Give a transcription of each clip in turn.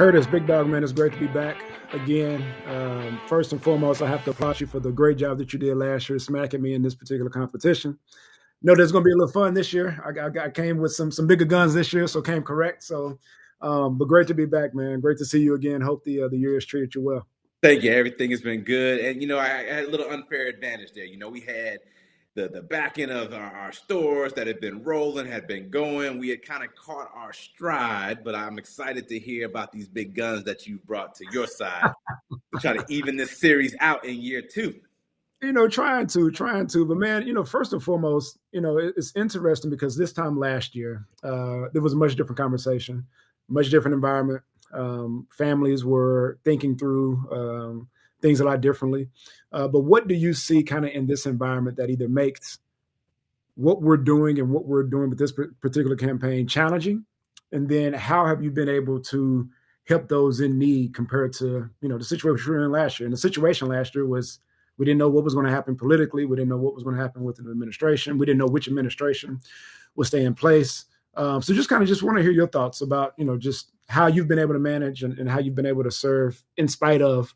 Curtis, big dog, man, it's great to be back again. First and foremost, I have to applaud you for the great job that you did last year, smacking me in this particular competition. Know there's going to be a little fun this year. I came with some bigger guns this year, so came correct. But great to be back, man. Great to see you again. Hope the year has treated you well. Thank you. Everything has been good. And, I had a little unfair advantage there. We had the back end of our stores that had been rolling, had been going. We had kind of caught our stride, but I'm excited to hear about these big guns that you brought to your side to try to even this series out in year two. Trying to, but man, first and foremost, it's interesting because this time last year, there was a much different conversation, much different environment. Families were thinking through things a lot differently. But what do you see kind of in this environment that either makes what we're doing and what we're doing with this particular campaign challenging? And then how have you been able to help those in need compared to, the situation we were in last year? And the situation last year was we didn't know what was going to happen politically. We didn't know what was going to happen with the administration. We didn't know which administration would stay in place. So just want to hear your thoughts about, just how you've been able to manage and how you've been able to serve in spite of,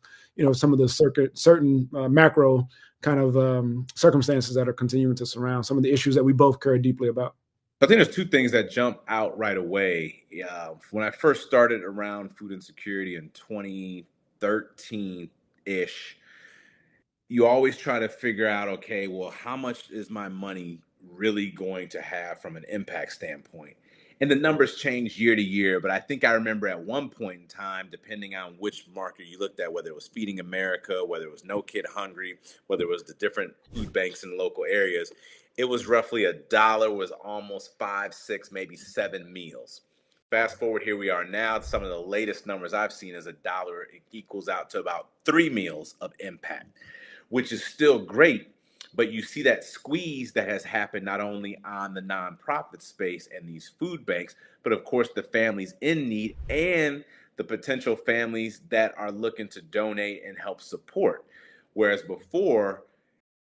some of the certain macro kind of circumstances that are continuing to surround some of the issues that we both care deeply about. I think there's two things that jump out right away. When I first started around food insecurity in 2013-ish, you always try to figure out, okay, well, how much is my money really going to have from an impact standpoint? And the numbers change year to year, but I think I remember at one point in time, depending on which market you looked at, whether it was Feeding America, whether it was No Kid Hungry, whether it was the different food banks in local areas, it was roughly $1 was almost 5, 6, maybe 7 meals. Fast forward, here we are now. Some of the latest numbers I've seen is $1 equals out to about 3 meals of impact, which is still great. But you see that squeeze that has happened not only on the nonprofit space and these food banks, but of course the families in need and the potential families that are looking to donate and help support. Whereas before,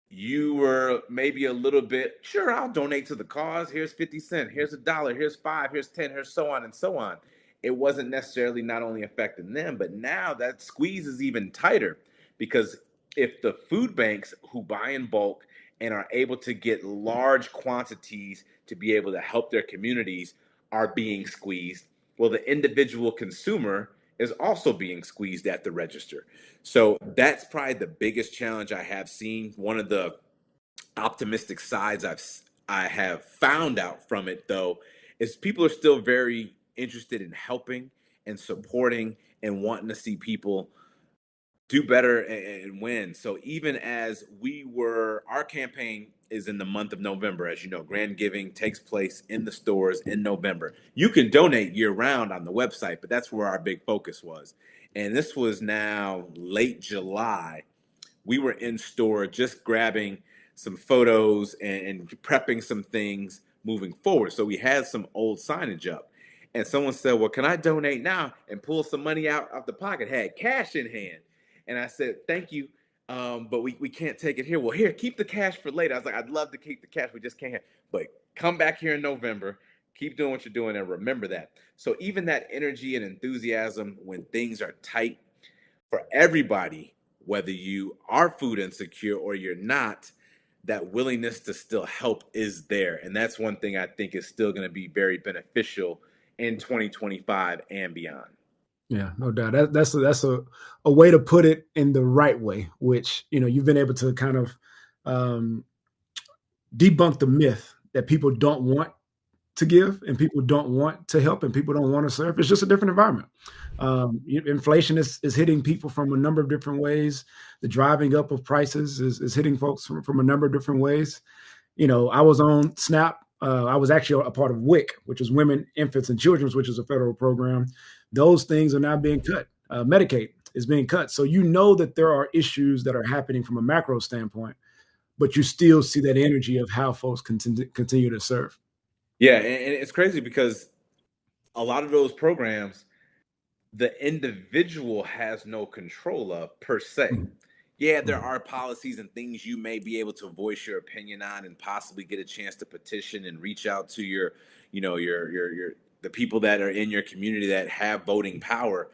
you were maybe a little bit, sure, I'll donate to the cause. Here's 50 cents, here's $1, here's 5, here's 10, here's so on and so on. It wasn't necessarily not only affecting them, but now that squeeze is even tighter because if the food banks who buy in bulk and are able to get large quantities to be able to help their communities are being squeezed, well, the individual consumer is also being squeezed at the register. So that's probably the biggest challenge I have seen. One of the optimistic sides I have found out from it, though, is people are still very interested in helping and supporting and wanting to see people do better and win. So even as our campaign is in the month of November, as you know, Grand Giving takes place in the stores in November. You can donate year round on the website, but that's where our big focus was. And this was now late July. We were in store just grabbing some photos and prepping some things moving forward. So we had some old signage up. And someone said, well, can I donate now and pull some money out of the pocket? Had cash in hand. And I said, thank you, but we can't take it here. Well, here, keep the cash for later. I was like, I'd love to keep the cash. We just can't. But come back here in November, keep doing what you're doing, and remember that. So even that energy and enthusiasm when things are tight for everybody, whether you are food insecure or you're not, that willingness to still help is there. And that's one thing I think is still going to be very beneficial in 2025 and beyond. Yeah, no doubt. That's a way to put it in the right way, which you've been able to kind of debunk the myth that people don't want to give and people don't want to help and people don't want to serve. It's just a different environment. Inflation is hitting people from a number of different ways. The driving up of prices is hitting folks from a number of different ways. I was on SNAP. I was actually a part of WIC, which is Women, Infants, and Children's, which is a federal program. Those things are now being cut. Medicaid is being cut. So that there are issues that are happening from a macro standpoint, but you still see that energy of how folks continue to serve. Yeah, and it's crazy because a lot of those programs, the individual has no control of per se. Mm-hmm. Yeah, there are policies and things you may be able to voice your opinion on and possibly get a chance to petition and reach out to your the people that are in your community that have voting power.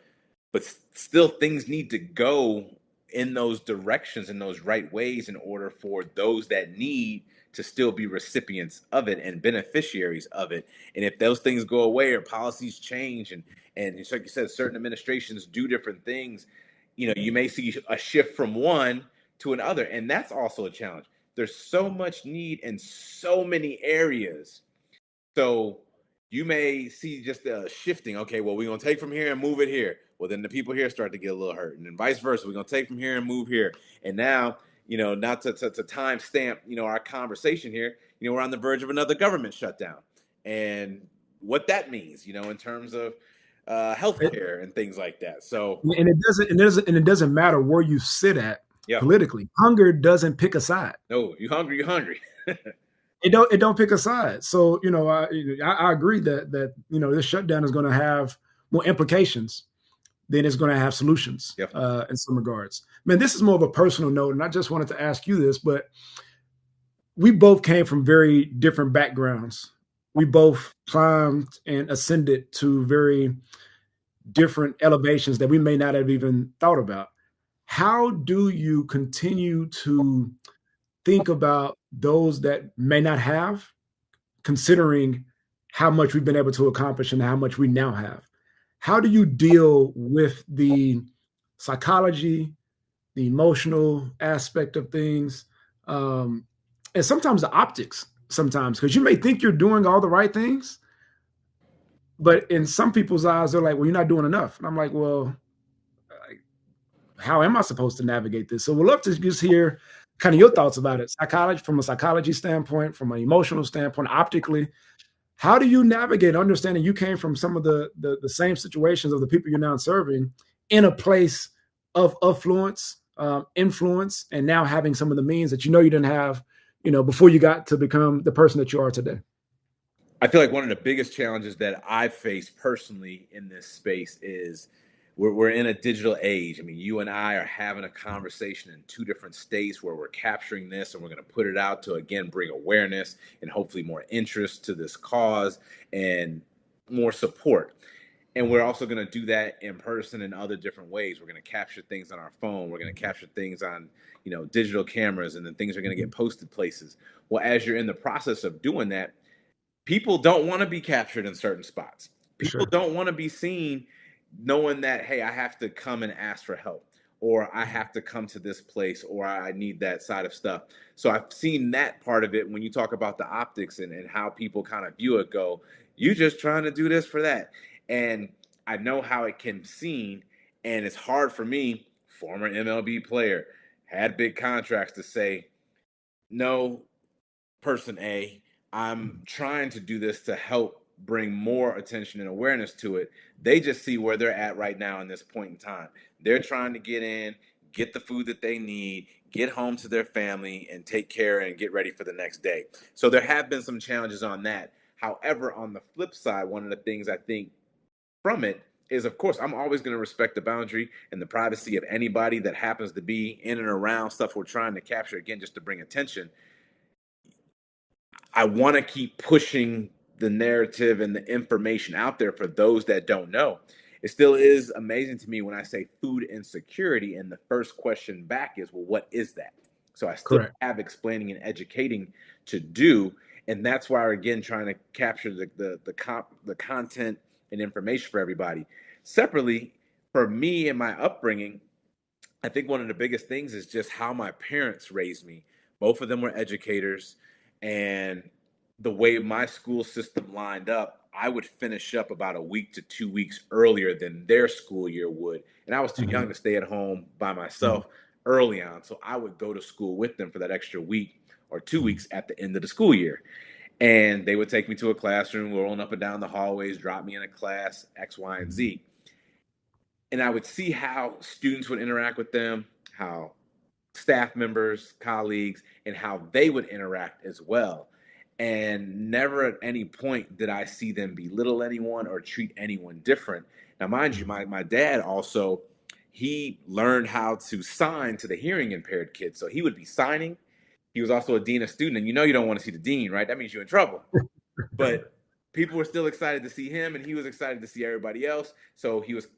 but still things need to go in those directions, in those right ways, in order for those that need to still be recipients of it and beneficiaries of it. And if those things go away or policies change, and it's like you said, certain administrations do different things, you may see a shift from one to another, and that's also a challenge. There's so much need in so many areas, so you may see just a shifting. Okay, well, we're gonna take from here and move it here. Well, then the people here start to get a little hurt, and then vice versa. We're gonna take from here and move here. And now, not to time stamp, our conversation here. We're on the verge of another government shutdown, and what that means, in terms of It, healthcare and things like that. So, and it doesn't matter where you sit at yeah, politically. Hunger doesn't pick a side. no, you hungry, you hungry. It don't pick a side. So I agree that this shutdown is going to have more implications than it's going to have solutions Yep. In some regards. Man, this is more of a personal note, and I just wanted to ask you this, but we both came from very different backgrounds. We both climbed and ascended to very different elevations that we may not have even thought about. How do you continue to think about those that may not have, considering how much we've been able to accomplish and how much we now have? How do you deal with the psychology, the emotional aspect of things, and sometimes the optics? Sometimes, because you may think you're doing all the right things, but in some people's eyes, they're like, "Well, you're not doing enough." And I'm like, "Well, how am I supposed to navigate this?" So we'd love to just hear kind of your thoughts about it, psychology, from a psychology standpoint, from an emotional standpoint, optically. How do you navigate understanding you came from some of the same situations of the people you're now serving in a place of affluence, influence, and now having some of the means that you didn't have, before you got to become the person that you are today? I feel like one of the biggest challenges that I've faced personally in this space is we're in a digital age. I mean, you and I are having a conversation in two different states where we're capturing this and we're going to put it out to, again, bring awareness and hopefully more interest to this cause and more support. And we're also going to do that in person in other different ways. We're going to capture things on our phone. We're going to capture things on, digital cameras, and then things are going to get posted places. Well, as you're in the process of doing that, people don't want to be captured in certain spots. For People sure. don't want to be seen knowing that, hey, I have to come and ask for help, or I have to come to this place, or I need that side of stuff. So I've seen that part of it when you talk about the optics and how people kind of view it. Go, you just trying to do this for that. And I know how it can seem, and it's hard for me, former MLB player, had big contracts, to say, no, person A, I'm trying to do this to help bring more attention and awareness to it. They just see where they're at right now in this point in time. They're trying to get in, get the food that they need, get home to their family, and take care and get ready for the next day. So there have been some challenges on that. However, on the flip side, one of the things I think from it is, of course, I'm always going to respect the boundary and the privacy of anybody that happens to be in and around stuff we're trying to capture, again, just to bring attention. I want to keep pushing the narrative and the information out there for those that don't know. It still is amazing to me when I say food insecurity, and the first question back is, well, what is that? So I still Correct. have explaining and educating to do, and that's why we're again trying to capture the content and information for everybody. Separately, for me and my upbringing, I think one of the biggest things is just how my parents raised me. Both of them were educators, and the way my school system lined up, I would finish up about a week to 2 weeks earlier than their school year would. And I was too young Mhm. to stay at home by Mhm. myself early on. So I would go to school with them for that extra week or 2 weeks at the end of the school year. And they would take me to a classroom, rolling up and down the hallways, drop me in a class, X, Y, and Mhm. Z. And I would see how students would interact with them, how staff members, colleagues, and how they would interact as well. And never at any point did I see them belittle anyone or treat anyone different. Now, mind you, Mhm. my dad also, he learned how to sign to the hearing impaired kids. So he would be signing. He was also a dean of student. And you don't want to see the dean, right? That means you're in trouble. But people were still excited to see him, and he was excited to see everybody else. So he was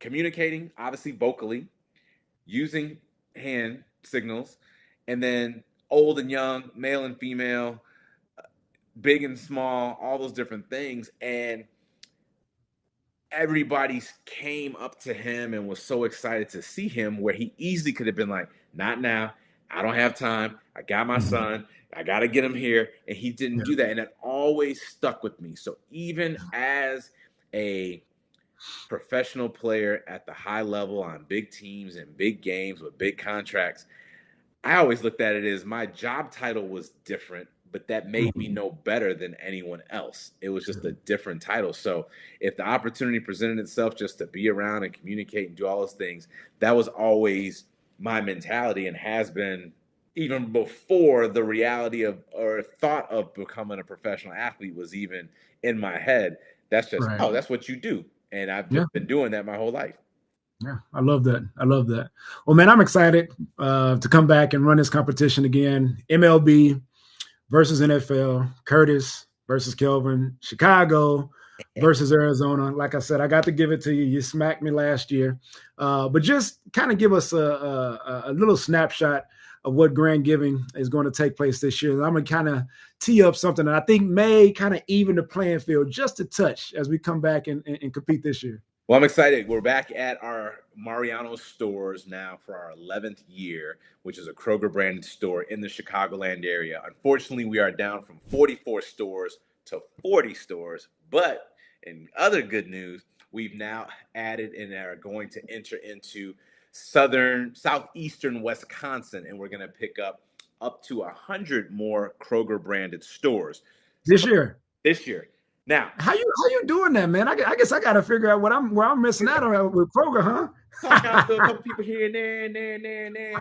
communicating, obviously vocally, using hand signals, and then old and young, male and female, big and small, all those different things. And everybody came up to him and was so excited to see him, where he easily could have been like, not now, I don't have time, I got my Mhm. son, I got to get him here. And he didn't Yeah. do that, and it always stuck with me. So even as a professional player at the high level on big teams and big games with big contracts, I always looked at it as my job title was different, but that made me Mhm. no better than anyone else. It was just Sure. a different title. So if the opportunity presented itself just to be around and communicate and do all those things, that was always my mentality, and has been even before the reality of or thought of becoming a professional athlete was even in my head. That's just, Right. oh, that's what you do. And I've Yeah. just been doing that my whole life. Yeah. I love that. I love that. Well, man, I'm excited to come back and run this competition again. MLB versus NFL, Curtis versus Kelvin, Chicago versus Arizona. Like I said, I got to give it to you. You smacked me last year, but just kind of give us a little snapshot of what Grand Giving is going to take place this year. And I'm going to kind of tee up something that I think may kind of even the playing field just a touch as we come back and compete this year. Well, I'm excited. We're back at our Mariano stores now for our 11th year, which is a Kroger branded store in the Chicagoland area. Unfortunately, we are down from 44 stores to 40 stores. But in other good news, we've now added and are going to enter into southeastern Wisconsin, and we're going to pick up to 100 more Kroger branded stores This year. this year. Now, How you doing that, man? I guess I got to figure out what I'm missing out on with Kroger, talking out to a huh? couple people here and there and there and there and there.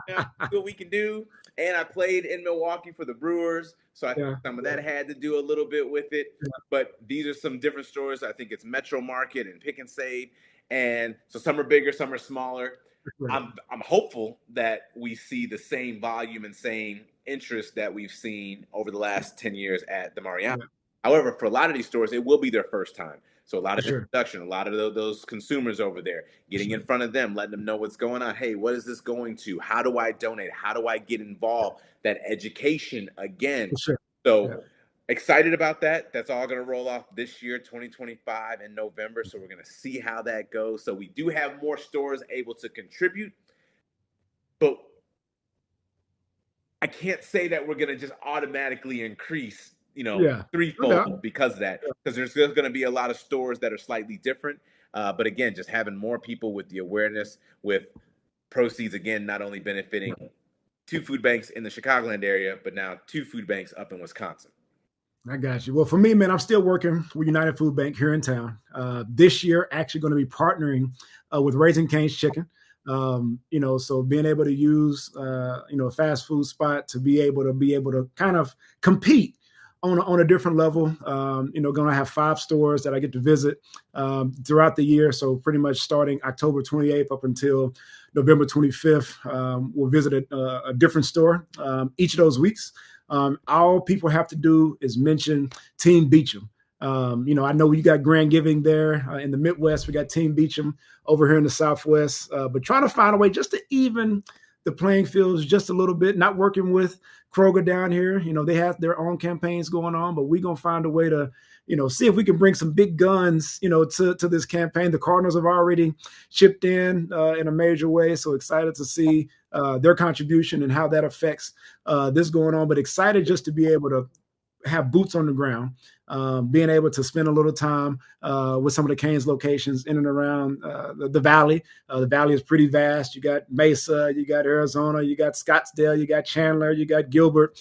You know, see what we can do. And I played in Milwaukee for the Brewers, so I think Yeah, some of that had to do a little bit with it. yeah, But these are some different stores. I think it's Metro Market and Pick and Save, and so some are bigger, some are smaller. right. I'm hopeful that we see the same volume and same interest that we've seen over the last 10 years at the Mariana. Yeah, However, for a lot of these stores, it will be their first time. So a lot for of sure, introduction, a lot of those consumers over there, for getting in sure, front of them, letting them know what's going on. Hey, what is this going to? How do I donate? How do I get involved? That education again. for sure. Yeah, So excited about that. That's all going to roll off this year, 2025 in November. So we're going to see how that goes. So we do have more stores able to contribute, but I can't say that we're going to just automatically increase, yeah. No doubt. threefold because of that. Because there's going to be a lot of stores that are slightly different. But again, just having more people with the awareness, with proceeds, again, not only benefiting two food banks in the Chicagoland area, but now two food banks up in Wisconsin. I got you. Well, for me, man, I'm still working with United Food Bank here in town. This year, actually going to be partnering with Raising Cane's Chicken. So being able to use a fast food spot to be able to kind of compete on a different level. Going to have 5 stores that I get to visit throughout the year. So pretty much starting October 28th up until November 25th, we'll visit a different store each of those weeks. All people have to do is mention Team Beecham. I know you got Grand Giving there in the Midwest. We got Team Beecham over here in the Southwest, but trying to find a way just to even the playing fields just a little bit. Not working with Kroger down here. They have their own campaigns going on, but we're gonna find a way to, see if we can bring some big guns, to this campaign. The Cardinals have already chipped in a major way, so excited to see their contribution and how that affects this going on. But excited just to be able to have boots on the ground, being able to spend a little time with some of the Canes locations in and around the Valley. The Valley is pretty vast. You got Mesa, you got Arizona, you got Scottsdale, you got Chandler, you got Gilbert.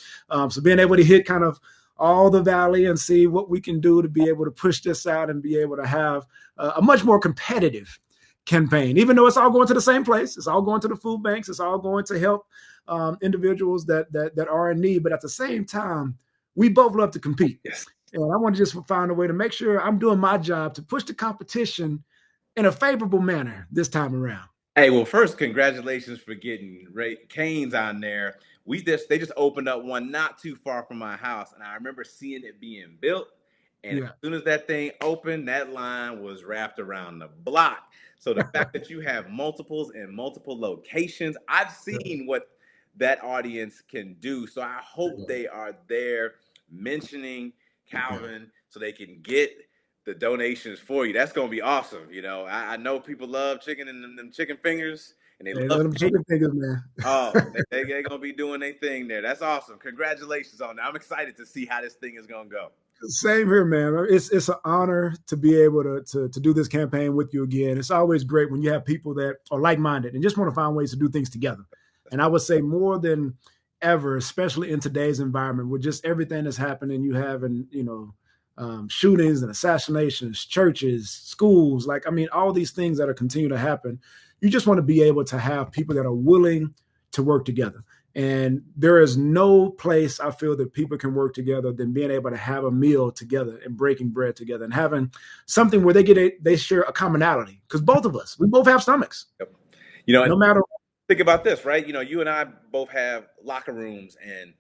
So being able to hit kind of all the Valley and see what we can do to be able to push this out and be able to have a much more competitive campaign, even though it's all going to the same place. It's all going to the food banks. It's all going to help individuals that are in need. But at the same time, we both love to compete. Yes. And I want to just find a way to make sure I'm doing my job to push the competition in a favorable manner this time around. Hey, well, first, congratulations for getting Canes on there. They just opened up one not too far from my house, and I remember seeing it being built, And as Yeah. soon as that thing opened, that line was wrapped around the block. So the fact that you have multiples in multiple locations, I've seen what that audience can do. So I hope they are there mentioning Calvin so they can get the donations for you. That's gonna be awesome. I know people love chicken and them chicken fingers, and they Hey, love let them cake. chicken fingers, man. Oh, they're gonna be doing their thing there. That's awesome. Congratulations on that. I'm excited to see how this thing is gonna go. Same here, man. It's an honor to be able to do this campaign with you again. It's always great when you have people that are like minded and just want to find ways to do things together. And I would say more than ever, especially in today's environment, with just everything that's happening, you have shootings and assassinations, churches, schools, all these things that are continuing to happen. You just want to be able to have people that are willing to work together. And there is no place I feel that people can work together than being able to have a meal together and breaking bread together and having something where they share a commonality. Because we both have stomachs. Yep. No matter. Think about this, right? You and I both have locker rooms and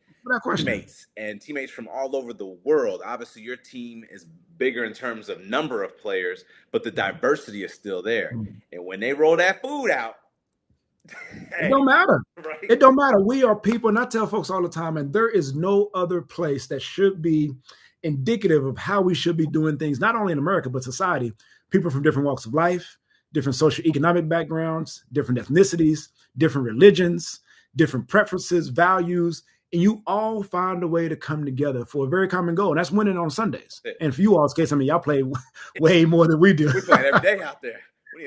teammates from all over the world. Obviously, your team is bigger in terms of number of players, but the diversity is still there. And when they roll that food out, it don't matter. Right? It don't matter. We are people, and I tell folks all the time, and there is no other place that should be indicative of how we should be doing things, not only in America, but society. People from different walks of life, different socioeconomic backgrounds, different ethnicities, different religions, different preferences, values, and you all find a way to come together for a very common goal, and that's winning on Sundays. And for you all's case, y'all play way more than we do. We play every day out there.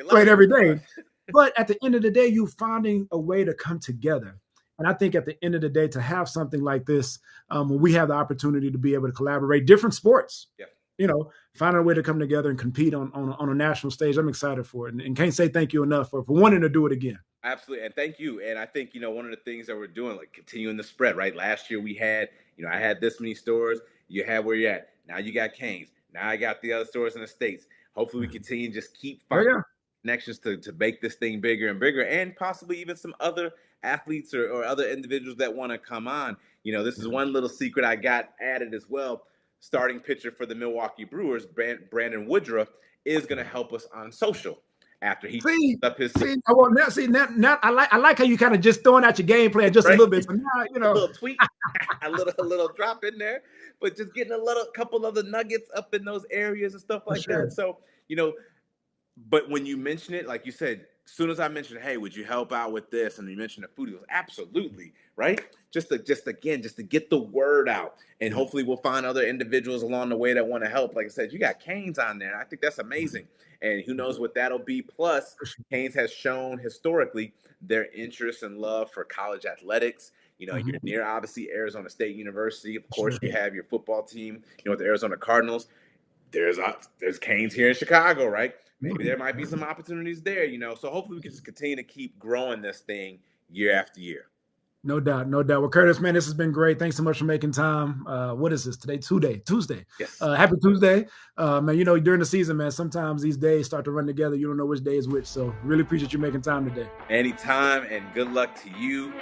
Play every day. But at the end of the day, you finding a way to come together. And I think at the end of the day, to have something like this, when we have the opportunity to be able to collaborate different sports, finding a way to come together and compete on a national stage, I'm excited for it. And can't say thank you enough for wanting to do it again. Absolutely. And thank you. And I think, one of the things that we're doing, like continuing the spread, right? Last year we had, I had this many stores. You had where you're at. Now you got Cane's. Now I got the other stores in the States. Hopefully we continue and just keep finding connections to make this thing bigger and bigger, and possibly even some other athletes or other individuals that want to come on. This is one little secret I got added as well. Starting pitcher for the Milwaukee Brewers, Brandon Woodruff, is going to help us on social after he up his. I like how you kind of just throwing out your game plan just a little bit. So now, a little tweak, a little drop in there, but just getting a couple of the nuggets up in those areas and stuff like that. So but when you mention it, like you said, as soon as I mentioned, hey, would you help out with this? And you mentioned the food, he goes, absolutely, right? Just to get the word out. And hopefully we'll find other individuals along the way that want to help. Like I said, you got Cane's on there. And I think that's amazing. And who knows what that'll be. Plus, Cane's has shown historically their interest and love for college athletics. You're near, obviously, Arizona State University. Of course, you have your football team, with the Arizona Cardinals. There's Cane's here in Chicago, right? Maybe there might be some opportunities there, So hopefully we can just continue to keep growing this thing year after year. No doubt. Well, Curtis, man, this has been great. Thanks so much for making time. What is this today? Tuesday. Yes. Happy Tuesday. Man, during the season, man, sometimes these days start to run together. You don't know which day is which. So really appreciate you making time today. Anytime, and good luck to you.